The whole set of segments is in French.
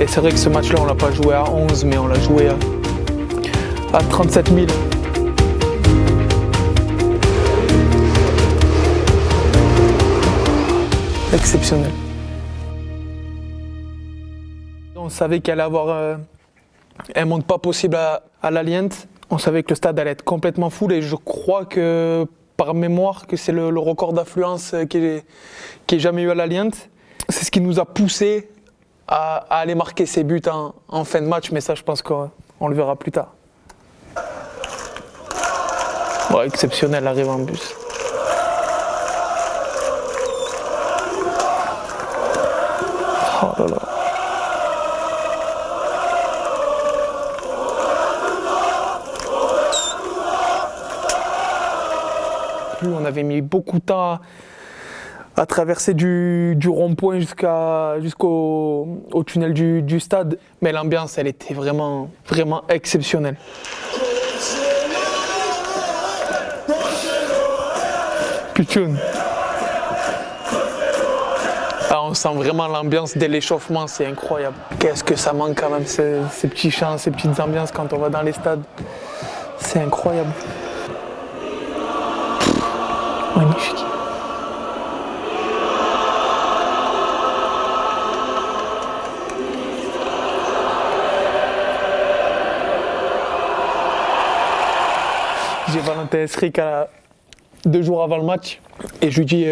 Et c'est vrai que ce match-là, on l'a pas joué à 11, mais on l'a joué à 37 000. Exceptionnel. On savait qu'il allait avoir un monde pas possible à l'Allianz. On savait que le stade allait être complètement full et je crois que, par mémoire, que c'est le record d'affluence qui ait jamais eu à l'Allianz. C'est ce qui nous a poussé à aller marquer ses buts en fin de match, mais ça, je pense qu'on le verra plus tard. Ouais, exceptionnel, l'arrivée en bus. Oh là là. On avait mis beaucoup de temps à traverser du rond-point jusqu'au tunnel du stade. Mais l'ambiance, elle était vraiment exceptionnelle. Pichoun. Ah, on sent vraiment l'ambiance dès l'échauffement, c'est incroyable. Qu'est-ce que ça manque quand même, ces petits chants, ces petites ambiances quand on va dans les stades. C'est incroyable. Magnifique. J'ai Valentin Esric 2 jours avant le match et je lui dis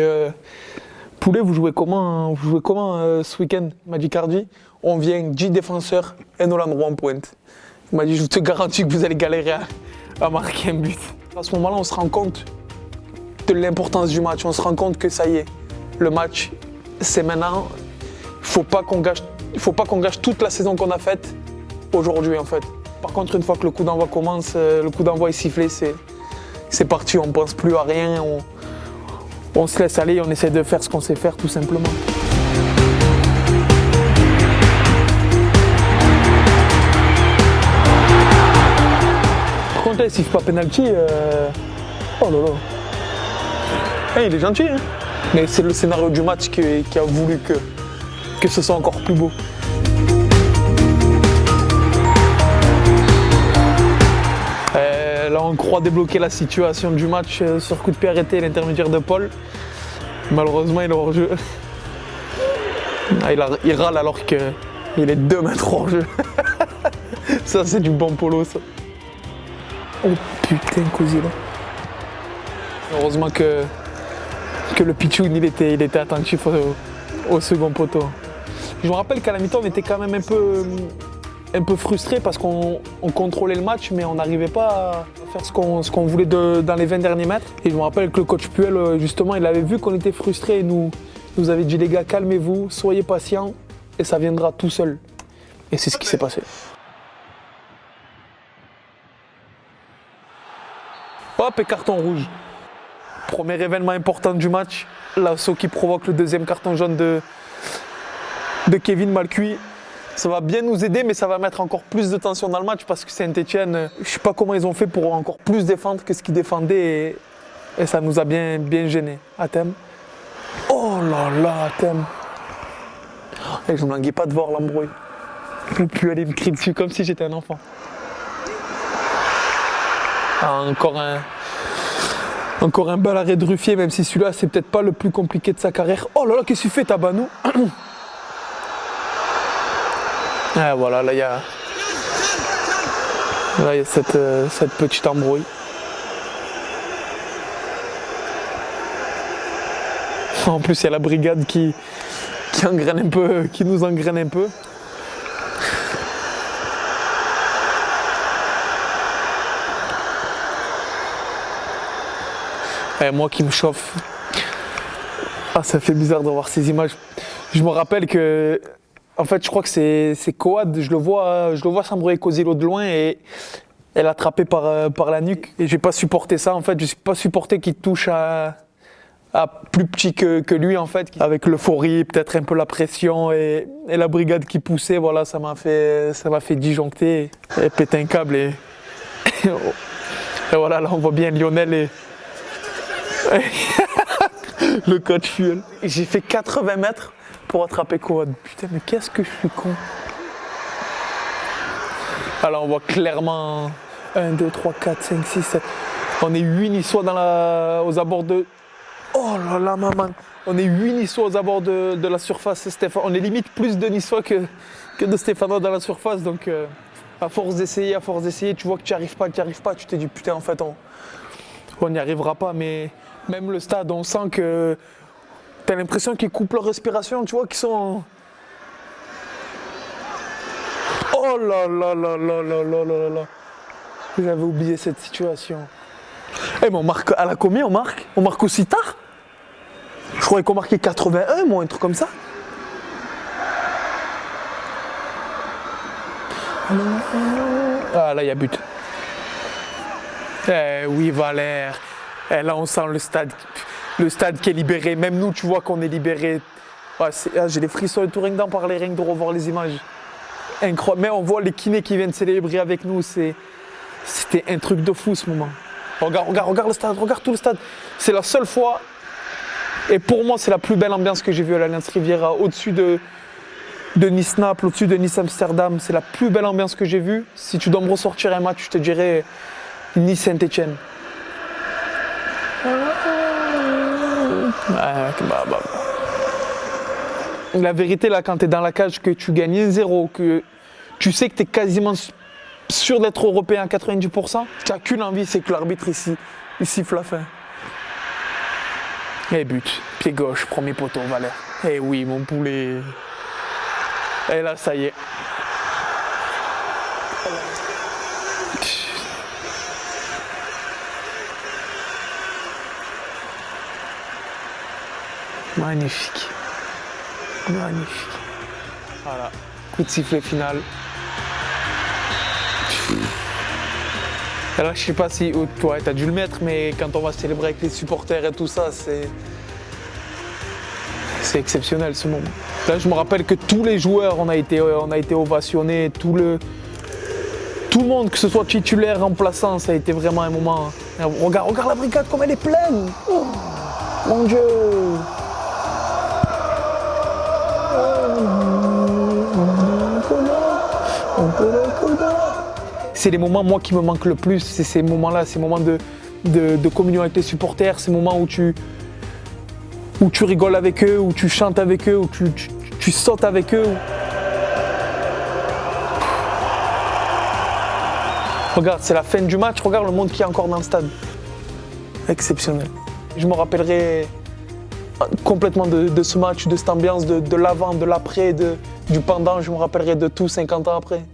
Poulet, vous jouez comment ce week-end? Il m'a dit Cardi, on vient 10 défenseurs et Nolan Roy en pointe. Il m'a dit je te garantis que vous allez galérer à marquer un but. À ce moment-là, on se rend compte de l'importance du match. On se rend compte que ça y est, le match, c'est maintenant. Il faut pas qu'on gâche toute la saison qu'on a faite aujourd'hui en fait. Par contre, une fois que le coup d'envoi commence, le coup d'envoi est sifflé, c'est parti. On pense plus à rien. On se laisse aller. On essaie de faire ce qu'on sait faire tout simplement. Par contre, là, il siffle pas penalty. Oh là là. Hey, il est gentil, hein. Mais c'est le scénario du match qui a voulu que ce soit encore plus beau. Là, on croit débloquer la situation du match sur coup de pied arrêté, l'intermédiaire de Paul. Malheureusement, il est hors jeu. Ah, il râle alors qu'il est 2 mètres hors jeu. Ça, c'est du bon polo, ça. Oh putain, Cousy, là. Heureusement que le Pichoun il était attentif au second poteau. Je me rappelle qu'à la mi-temps on était quand même un peu frustré parce qu'on contrôlait le match mais on n'arrivait pas à faire ce qu'on voulait dans les 20 derniers mètres. Et je me rappelle que le coach Puel justement il avait vu qu'on était frustré et nous avait dit les gars calmez-vous, soyez patients et ça viendra tout seul. Et c'est ce qui s'est passé. Hop et carton rouge. Premier événement important du match, l'assaut qui provoque le 2e carton jaune de Kevin Malcuit. Ça va bien nous aider, mais ça va mettre encore plus de tension dans le match parce que Saint-Etienne, je ne sais pas comment ils ont fait pour encore plus défendre que ce qu'ils défendaient et ça nous a bien gênés. Athème. Oh là là, Athème. Et je ne me languis pas de voir l'embrouille. Je ne peux plus aller me crier dessus comme si j'étais un enfant. Ah, encore un bel arrêt de Ruffier, même si celui-là, c'est peut-être pas le plus compliqué de sa carrière. Oh là là, qu'est-ce que tu fais, Tabanou? Ah, voilà, là, il y a cette petite embrouille. En plus, il y a la brigade qui engraine un peu, qui nous engraine un peu. Et moi qui me chauffe. Ah, ça fait bizarre de voir ces images. Je me rappelle que, en fait, je crois que c'est Coad. Je le vois s'embrouiller Cosilo de loin et elle attrapée par la nuque. Et j'ai pas supporté ça. En fait, je n'ai pas supporté qu'il touche à plus petit que lui, en fait, avec l'euphorie, peut-être un peu la pression et la brigade qui poussait. Voilà, ça m'a fait disjoncter et péter un câble. Et voilà, là, on voit bien Lionel et le coach Fuel. J'ai fait 80 mètres pour attraper Coad. Putain, mais qu'est-ce que je suis con. Alors on voit clairement 1, 2, 3, 4, 5, 6, 7. On est 8 Niçois aux abords de... Oh là là, maman. On est 8 Niçois aux abords de la surface, Stéphane. On est limite plus de Niçois que de Stéphanois dans la surface. Donc à force d'essayer, tu vois que tu n'y arrives pas, tu t'es dit putain en fait on n'y arrivera pas. Mais même le stade, on sent que tu as l'impression qu'ils coupent leur respiration, tu vois, qu'ils sont... Oh là là là là là là là là. J'avais oublié cette situation. Eh mais on marque à la combien on marque? On marque aussi tard? Je croyais qu'on marquait 81, moi, un truc comme ça. Ah là, il y a but. Eh oui, Valère. Eh, là, on sent le stade qui est libéré. Même nous, tu vois qu'on est libéré. Ouais, j'ai les frissons et tout, rien que d'en parler, rien que de revoir les images. Incroyable. Mais on voit les kinés qui viennent célébrer avec nous. C'était un truc de fou ce moment. Regarde le stade, regarde tout le stade. C'est la seule fois, et pour moi c'est la plus belle ambiance que j'ai vue à l'Allianz Riviera, au-dessus de Nice-Naples, au-dessus de Nice-Amsterdam. C'est la plus belle ambiance que j'ai vue. Si tu dois me ressortir un match, je te dirais Nice-Saint-Etienne. La vérité, là, quand tu es dans la cage, que tu gagnes 1-0, que tu sais que tu es quasiment sûr d'être européen à 90%, tu n'as qu'une envie, c'est que l'arbitre ici, il siffle la fin. Et but, pied gauche, premier poteau, Valère. Eh oui, mon poulet. Et là, ça y est. Magnifique. Magnifique. Voilà, coup de sifflet final. Alors, je sais pas si toi tu as dû le mettre, mais quand on va célébrer avec les supporters et tout ça, c'est exceptionnel ce moment. Là, je me rappelle que tous les joueurs, on a été ovationnés, tout le monde, que ce soit titulaire, remplaçant, ça a été vraiment un moment. Regarde la brigade comme elle est pleine. Oh, mon Dieu. C'est les moments, moi, qui me manquent le plus. C'est ces moments-là, ces moments de communion avec les supporters, ces moments où tu rigoles avec eux, où tu chantes avec eux, où tu sautes avec eux. Regarde, c'est la fin du match, regarde le monde qui est encore dans le stade. Exceptionnel. Je me rappellerai complètement de ce match, de cette ambiance, de l'avant, de l'après, du pendant. Je me rappellerai de tout 50 ans après.